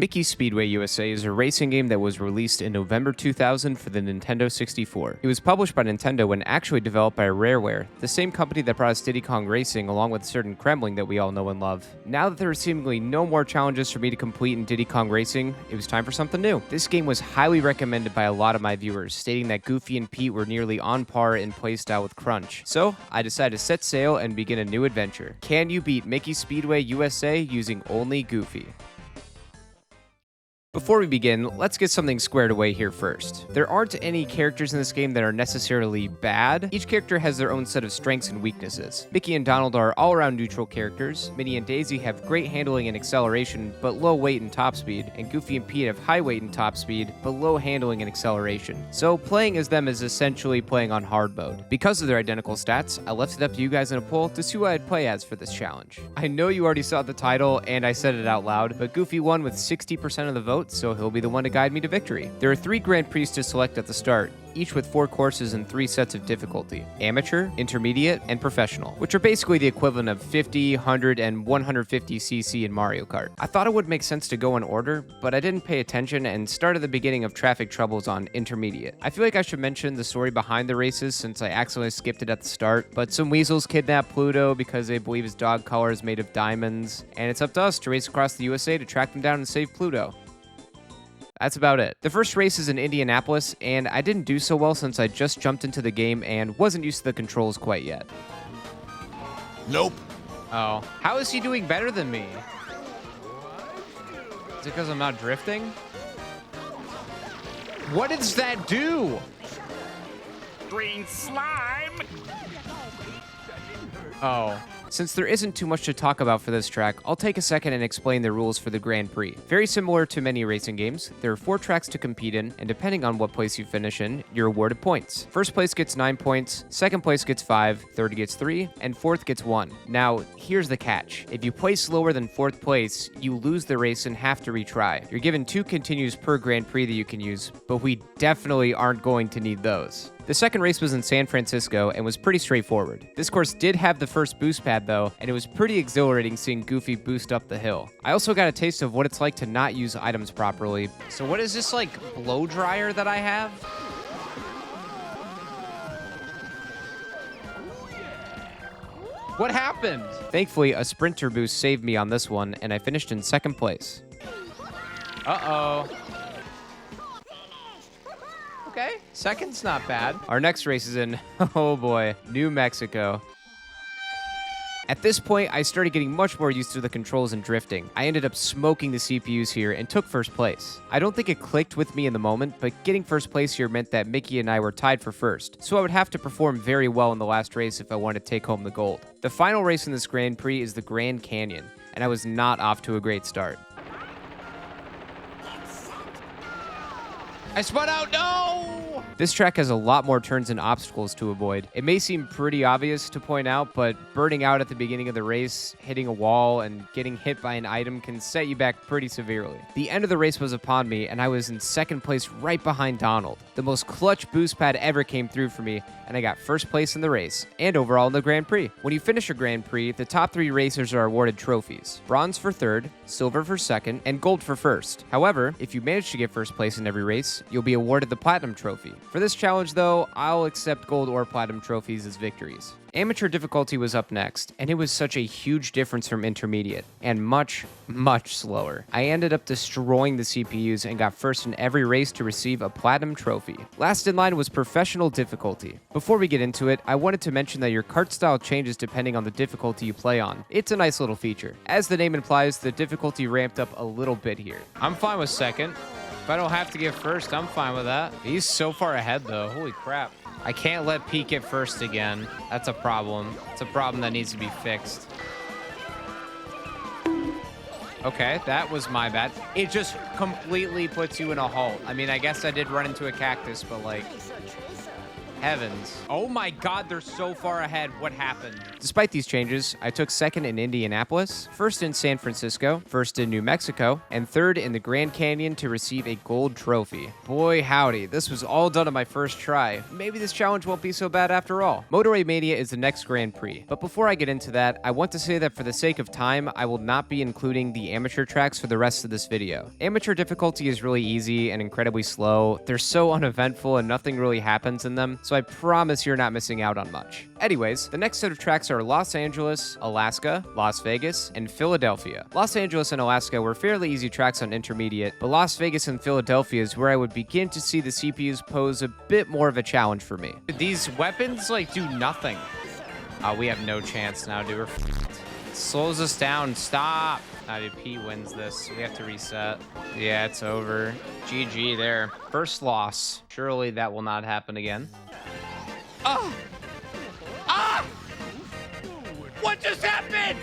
Mickey Speedway USA is a racing game that was released in November 2000 for the Nintendo 64. It was published by Nintendo and actually developed by Rareware, the same company that brought us Diddy Kong Racing along with certain Kremling that we all know and love. Now that there are seemingly no more challenges for me to complete in Diddy Kong Racing, it was time for something new. This game was highly recommended by a lot of my viewers, stating that Goofy and Pete were nearly on par in playstyle with Crunch. So, I decided to set sail and begin a new adventure. Can you beat Mickey Speedway USA using only Goofy? Before we begin, let's get something squared away here first. There aren't any characters in this game that are necessarily bad. Each character has their own set of strengths and weaknesses. Mickey and Donald are all-around neutral characters. Minnie and Daisy have great handling and acceleration, but low weight and top speed. And Goofy and Pete have high weight and top speed, but low handling and acceleration. So playing as them is essentially playing on hard mode. Because of their identical stats, I left it up to you guys in a poll to see who I'd play as for this challenge. I know you already saw the title, and I said it out loud, but Goofy won with 60% of the vote, so he'll be the one to guide me to victory. There are 3 Grand Prix to select at the start, each with 4 courses and 3 sets of difficulty: amateur, intermediate, and professional, which are basically the equivalent of 50, 100, and 150cc in Mario Kart. I thought it would make sense to go in order, but I didn't pay attention and started the beginning of traffic troubles on intermediate. I feel like I should mention the story behind the races since I accidentally skipped it at the start, but some weasels kidnap Pluto because they believe his dog collar is made of diamonds, and it's up to us to race across the USA to track them down and save Pluto. That's about it. The first race is in Indianapolis, and I didn't do so well since I just jumped into the game and wasn't used to the controls quite yet. Nope. Oh. How is he doing better than me? Is it because I'm not drifting? What does that do? Green slime. Oh. Since there isn't too much to talk about for this track, I'll take a second and explain the rules for the Grand Prix. Very similar to many racing games, there are 4 tracks to compete in, and depending on what place you finish in, you're awarded points. First place gets 9 points, second place gets 5, third gets 3, and fourth gets 1. Now, here's the catch. If you place lower than 4th place, you lose the race and have to retry. You're given 2 continues per Grand Prix that you can use, but we definitely aren't going to need those. The second race was in San Francisco and was pretty straightforward. This course did have the first boost pad though, and it was pretty exhilarating seeing Goofy boost up the hill. I also got a taste of what it's like to not use items properly. So what is this, like, blow dryer that I have? What happened? Thankfully, a sprinter boost saved me on this one, and I finished in 2nd place. Uh-oh. Okay, second's not bad. Our next race is in, oh boy, New Mexico. At this point, I started getting much more used to the controls and drifting. I ended up smoking the CPUs here and took 1st place. I don't think it clicked with me in the moment, but getting 1st place here meant that Mickey and I were tied for 1st, so I would have to perform very well in the last race if I wanted to take home the gold. The final race in this Grand Prix is the Grand Canyon, and I was not off to a great start. I spun out, no! This track has a lot more turns and obstacles to avoid. It may seem pretty obvious to point out, but burning out at the beginning of the race, hitting a wall, and getting hit by an item can set you back pretty severely. The end of the race was upon me, and I was in 2nd place right behind Donald. The most clutch boost pad ever came through for me, and I got 1st place in the race, and overall in the Grand Prix. When you finish a Grand Prix, the top 3 racers are awarded trophies: bronze for 3rd, silver for 2nd, and gold for 1st. However, if you manage to get 1st place in every race, you'll be awarded the platinum trophy. For this challenge though, I'll accept gold or platinum trophies as victories. Amateur difficulty was up next, and it was such a huge difference from intermediate, and much, much slower. I ended up destroying the CPUs and got 1st in every race to receive a platinum trophy. Last in line was professional difficulty. Before we get into it, I wanted to mention that your kart style changes depending on the difficulty you play on. It's a nice little feature. As the name implies, the difficulty ramped up a little bit here. I'm fine with 2nd. If I don't have to get 1st, I'm fine with that. He's so far ahead though, holy crap. I can't let Pete get 1st again. That's a problem. It's a problem that needs to be fixed. Okay, that was my bad. It just completely puts you in a halt. I mean, I guess I did run into a cactus, but like... Heavens. Oh my God, they're so far ahead. What happened? Despite these changes, I took second in Indianapolis, first in San Francisco, first in New Mexico, and third in the Grand Canyon to receive a gold trophy. Boy, howdy, this was all done on my first try. Maybe this challenge won't be so bad after all. Motorway Mania is the next Grand Prix, but before I get into that, I want to say that for the sake of time, I will not be including the amateur tracks for the rest of this video. Amateur difficulty is really easy and incredibly slow. They're so uneventful and nothing really happens in them, so I promise you're not missing out on much. Anyways, the next set of tracks are Los Angeles, Alaska, Las Vegas, and Philadelphia. Los Angeles and Alaska were fairly easy tracks on intermediate, but Las Vegas and Philadelphia is where I would begin to see the CPUs pose a bit more of a challenge for me. These weapons, like, do nothing. We have no chance now, dude. We're f***ed. Slows us down. Stop. Dude, P wins this. We have to reset. Yeah, it's over. GG there. First loss. Surely that will not happen again. Oh! Ah! What just happened?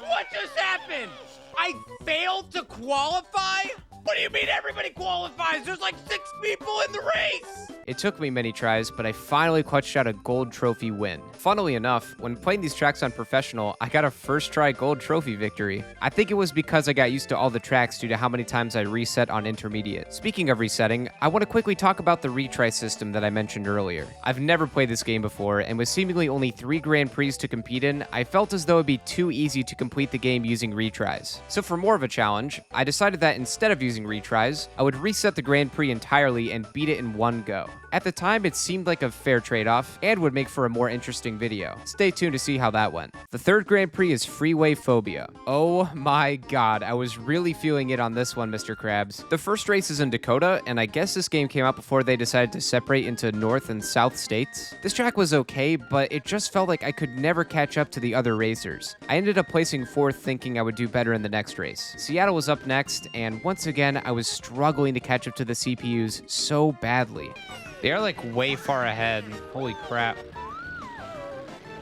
What just happened? I failed to qualify? What do you mean everybody qualifies? There's like 6 people in the race! It took me many tries, but I finally clutched out a gold trophy win. Funnily enough, when playing these tracks on Professional, I got a first try gold trophy victory. I think it was because I got used to all the tracks due to how many times I reset on Intermediate. Speaking of resetting, I want to quickly talk about the retry system that I mentioned earlier. I've never played this game before, and with seemingly only 3 Grand Prix to compete in, I felt as though it'd be too easy to complete the game using retries. So for more of a challenge, I decided that instead of using retries, I would reset the Grand Prix entirely and beat it in one go. At the time, it seemed like a fair trade-off and would make for a more interesting video. Stay tuned to see how that went. The third Grand Prix is Freeway Phobia. Oh my God, I was really feeling it on this one, Mr. Krabs. The first race is in Dakota, and I guess this game came out before they decided to separate into North and South states. This track was okay, but it just felt like I could never catch up to the other racers. I ended up placing 4th thinking I would do better in the next race. Seattle was up next, and once again, I was struggling to catch up to the CPUs so badly. They are like way far ahead. Holy crap.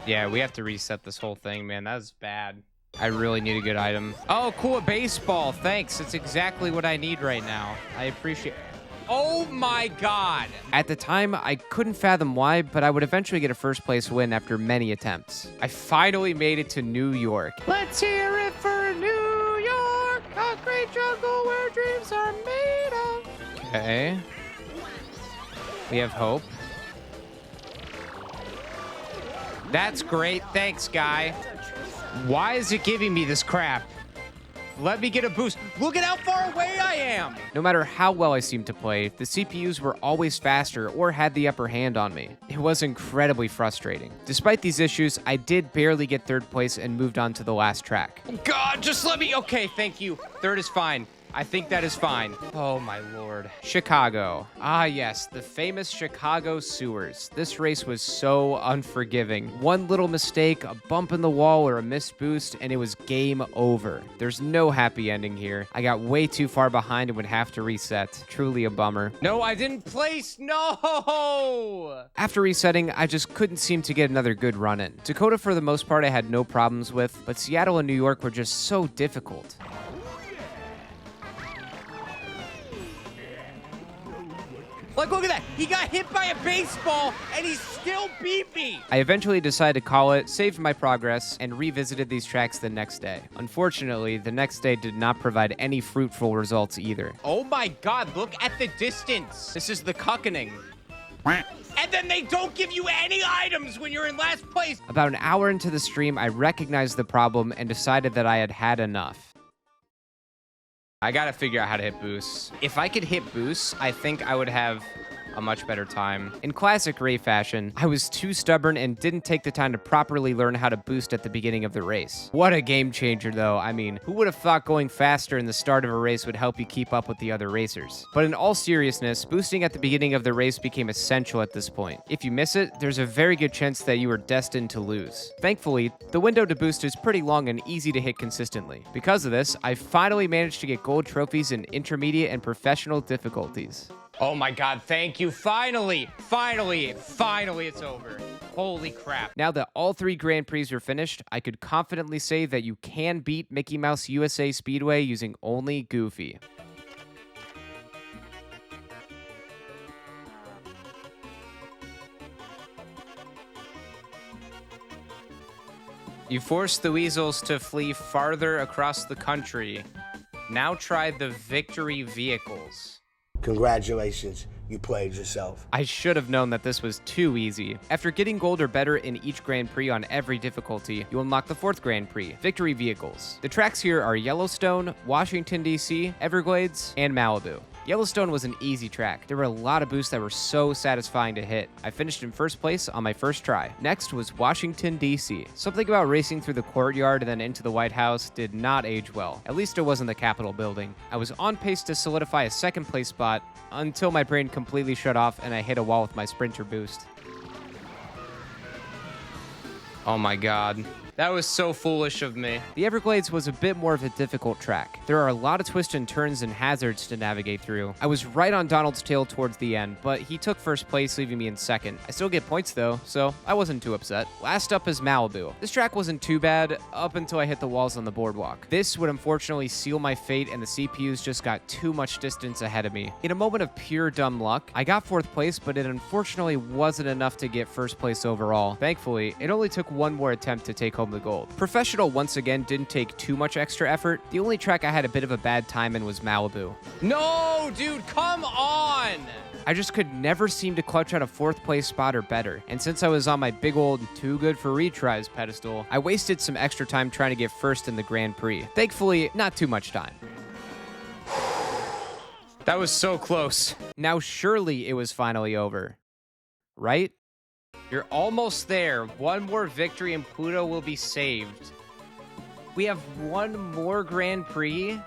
Yeah, we have to reset this whole thing, man. That was bad. I really need a good item. Oh, cool, a baseball. Thanks. It's exactly what I need right now. I appreciate it. Oh my God. At the time, I couldn't fathom why, but I would eventually get a first place win after many attempts. I finally made it to New York. Let's hear it for New York, a great jungle where dreams are made of. Okay. We have hope. That's great. Thanks, guy. Why is it giving me this crap? Let me get a boost. Look at how far away I am. No matter how well I seemed to play, the CPUs were always faster or had the upper hand on me. It was incredibly frustrating. Despite these issues, I did barely get 3rd place and moved on to the last track. God, just let me... Okay, thank you. 3rd is fine. I think that is fine. Oh my lord. Chicago. Ah yes, the famous Chicago sewers. This race was so unforgiving. One little mistake, a bump in the wall, or a missed boost, and it was game over. There's no happy ending here. I got way too far behind and would have to reset. Truly a bummer. No, I didn't place. No! After resetting, I just couldn't seem to get another good run in. Dakota, for the most part, I had no problems with, but Seattle and New York were just so difficult. Like, look at that. He got hit by a baseball, and he still beat me. I eventually decided to call it, saved my progress, and revisited these tracks the next day. Unfortunately, the next day did not provide any fruitful results either. Oh my God, look at the distance. This is the cuckening. And then they don't give you any items when you're in last place. About an hour into the stream, I recognized the problem and decided that I had had enough. I gotta figure out how to hit boosts. If I could hit boosts, I think I would have a much better time. In classic Ray fashion, I was too stubborn and didn't take the time to properly learn how to boost at the beginning of the race. What a game changer though. I mean, who would have thought going faster in the start of a race would help you keep up with the other racers? But in all seriousness, boosting at the beginning of the race became essential at this point. If you miss it, there's a very good chance that you are destined to lose. Thankfully, the window to boost is pretty long and easy to hit consistently. Because of this, I finally managed to get gold trophies in intermediate and professional difficulties. Oh my God, thank you. Finally, it's over. Holy crap. Now that all 3 Grand Prix are finished, I could confidently say that you can beat Mickey Mouse USA Speedway using only Goofy. You forced the weasels to flee farther across the country. Now try the victory vehicles. Congratulations, you played yourself. I should have known that this was too easy. After getting gold or better in each Grand Prix on every difficulty, you unlock the 4th Grand Prix, Victory Vehicles. The tracks here are Yellowstone, Washington, D.C., Everglades, and Malibu. Yellowstone was an easy track. There were a lot of boosts that were so satisfying to hit. I finished in first place on my first try. Next was Washington, D.C. Something about racing through the courtyard and then into the White House did not age well. At least it wasn't the Capitol building. I was on pace to solidify a 2nd place spot until my brain completely shut off and I hit a wall with my sprinter boost. Oh my god. That was so foolish of me. The Everglades was a bit more of a difficult track. There are a lot of twists and turns and hazards to navigate through. I was right on Donald's tail towards the end, but he took first place, leaving me in 2nd. I still get points though, so I wasn't too upset. Last up is Malibu. This track wasn't too bad up until I hit the walls on the boardwalk. This would unfortunately seal my fate, and the CPUs just got too much distance ahead of me. In a moment of pure dumb luck, I got 4th place, but it unfortunately wasn't enough to get first place overall. Thankfully, it only took one more attempt to take home the gold. Professional once again didn't take too much extra effort. The only track I had a bit of a bad time in was Malibu. No, dude, come on! I just could never seem to clutch out a 4th place spot or better. And since I was on my big old too good for retries pedestal, I wasted some extra time trying to get first in the Grand Prix. Thankfully, not too much time. That was so close. Now surely it was finally over. Right? You're almost there. One more victory and Pluto will be saved. We have one more Grand Prix.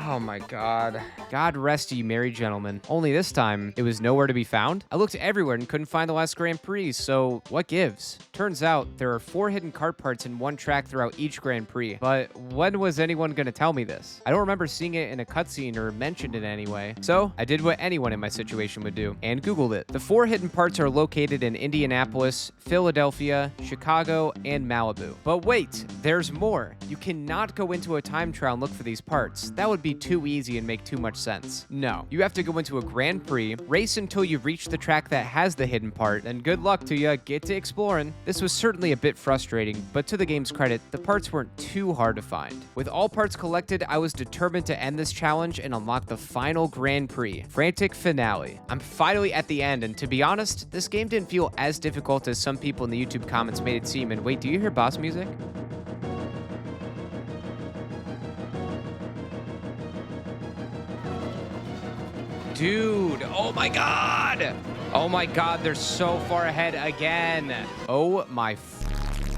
Oh my god. God rest ye merry gentlemen. Only this time, it was nowhere to be found. I looked everywhere and couldn't find the last Grand Prix, so what gives? Turns out, there are 4 hidden kart parts in one track throughout each Grand Prix, but when was anyone gonna tell me this? I don't remember seeing it in a cutscene or mentioned in any way, so I did what anyone in my situation would do, and Googled it. The 4 hidden parts are located in Indianapolis, Philadelphia, Chicago, and Malibu. But wait, there's more. You cannot go into a time trial and look for these parts. That would be too easy and make too much sense. No, you have to go into a Grand Prix, race until you reach the track that has the hidden part, and good luck to you, get to exploring. This was certainly a bit frustrating, but to the game's credit, the parts weren't too hard to find. With all parts collected, I was determined to end this challenge and unlock the final Grand Prix, Frantic Finale. I'm finally at the end, and to be honest, this game didn't feel as difficult as some people in the YouTube comments made it seem. And wait, do you hear boss music? Dude, oh my god! Oh my god, they're so far ahead again. Oh my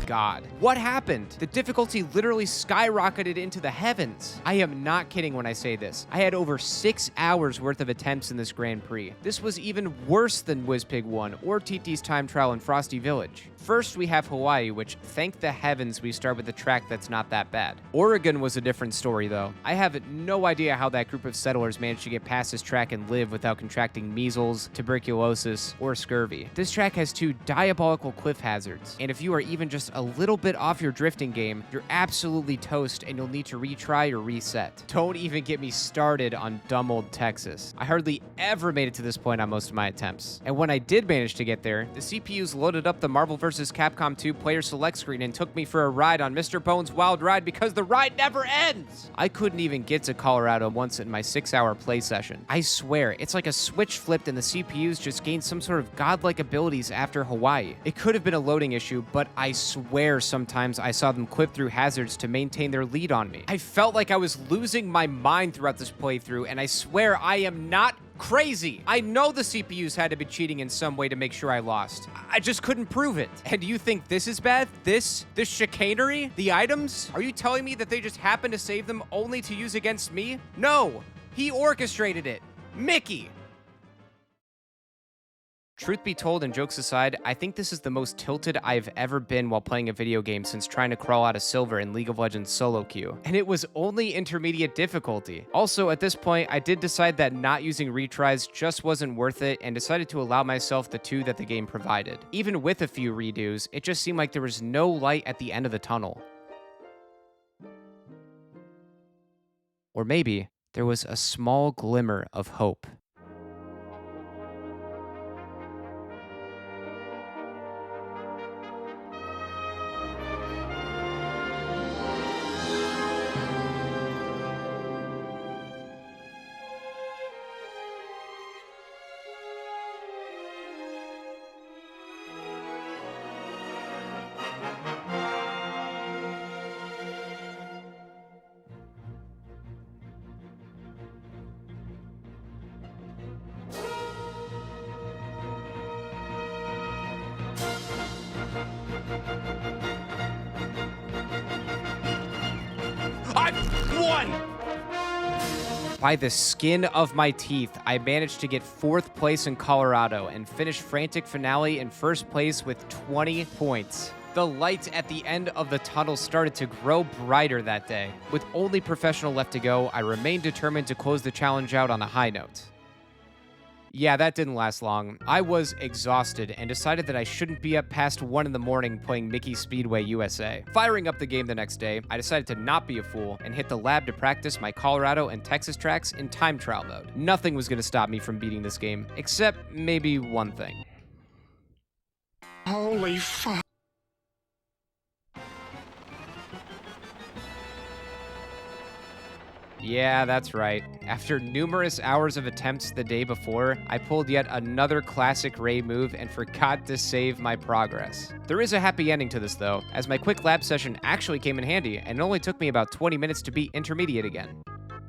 god. What happened? The difficulty literally skyrocketed into the heavens. I am not kidding when I say this. I had over 6 hours worth of attempts in this Grand Prix. This was even worse than WizPig 1 or TT's time trial in Frosty Village. First, we have Hawaii, which, thank the heavens, we start with a track that's not that bad. Oregon was a different story, though. I have no idea how that group of settlers managed to get past this track and live without contracting measles, tuberculosis, or scurvy. This track has 2 diabolical cliff hazards, and if you are even just a little bit off your drifting game, you're absolutely toast and you'll need to retry or reset. Don't even get me started on dumb old Texas. I hardly ever made it to this point on most of my attempts. And when I did manage to get there, the CPUs loaded up the Marvel vs. Capcom 2 player select screen and took me for a ride on Mr. Bones' Wild Ride because the ride never ends! I couldn't even get to Colorado once in my 6-hour play session. I swear, it's like a switch flipped and the CPUs just gained some sort of godlike abilities after Hawaii. It could have been a loading issue, but I swear sometimes I saw them clip through hazards to maintain their lead on me. I felt like I was losing my mind throughout this playthrough, and I swear I am not crazy. I know the CPUs had to be cheating in some way to make sure I lost. I just couldn't prove it. And do you think this is bad? This chicanery? The items? Are you telling me that they just happened to save them only to use against me? No, he orchestrated it. Mickey. Truth be told, and jokes aside, I think this is the most tilted I've ever been while playing a video game since trying to crawl out of silver in League of Legends solo queue. And it was only intermediate difficulty. Also, at this point, I did decide that not using retries just wasn't worth it and decided to allow myself the 2 that the game provided. Even with a few redos, it just seemed like there was no light at the end of the tunnel. Or maybe there was a small glimmer of hope. Run! By the skin of my teeth, I managed to get 4th place in Colorado and finish Frantic Finale in 1st place with 20 points. The light at the end of the tunnel started to grow brighter that day. With only professional left to go, I remained determined to close the challenge out on a high note. Yeah, that didn't last long. I was exhausted and decided that I shouldn't be up past 1 in the morning playing Mickey Speedway USA. Firing up the game the next day, I decided to not be a fool and hit the lab to practice my Colorado and Texas tracks in time trial mode. Nothing was going to stop me from beating this game, except maybe one thing. Holy fuck. Yeah, that's right. After numerous hours of attempts the day before, I pulled yet another classic Ray move and forgot to save my progress. There is a happy ending to this though, as my quick lab session actually came in handy and it only took me about 20 minutes to beat intermediate again.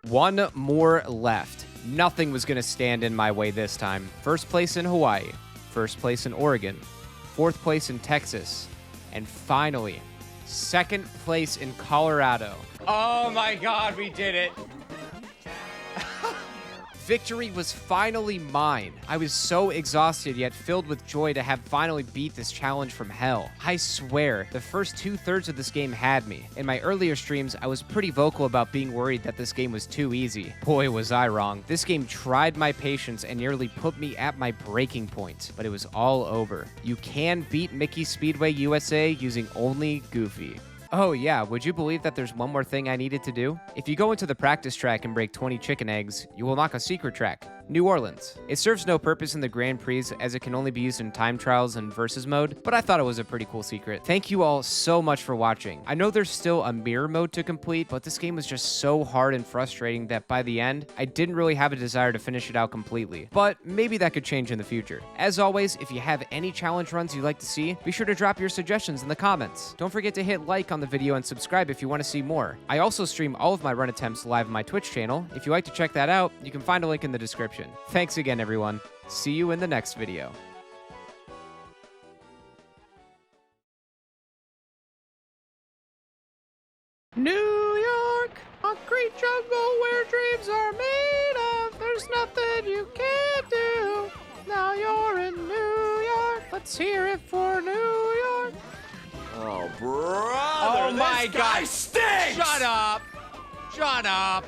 One more left. Nothing was gonna stand in my way this time. 1st place in Hawaii, 1st place in Oregon, 4th place in Texas, and finally, 2nd place in Colorado. Oh my God, we did it. Victory was finally mine. I was so exhausted yet filled with joy to have finally beat this challenge from hell. I swear, the first 2/3 of this game had me. In my earlier streams, I was pretty vocal about being worried that this game was too easy. Boy, was I wrong. This game tried my patience and nearly put me at my breaking point, but it was all over. You can beat Mickey Speedway USA using only Goofy. Oh yeah, would you believe that there's one more thing I needed to do? If you go into the practice track and break 20 chicken eggs, you will unlock a secret track, New Orleans. It serves no purpose in the Grand Prix as it can only be used in time trials and versus mode, but I thought it was a pretty cool secret. Thank you all so much for watching. I know there's still a mirror mode to complete, but this game was just so hard and frustrating that by the end, I didn't really have a desire to finish it out completely. But maybe that could change in the future. As always, if you have any challenge runs you'd like to see, be sure to drop your suggestions in the comments. Don't forget to hit like on the video and subscribe if you want to see more. I also stream all of my run attempts live on my Twitch channel. If you'd like to check that out, you can find a link in the description. Thanks again, everyone. See you in the next video. New York, concrete jungle where dreams are made of. There's nothing you can't do. Now you're in New York. Let's hear it for New York. Oh, brother, Oh my this guy God. stinks! Shut up. Shut up.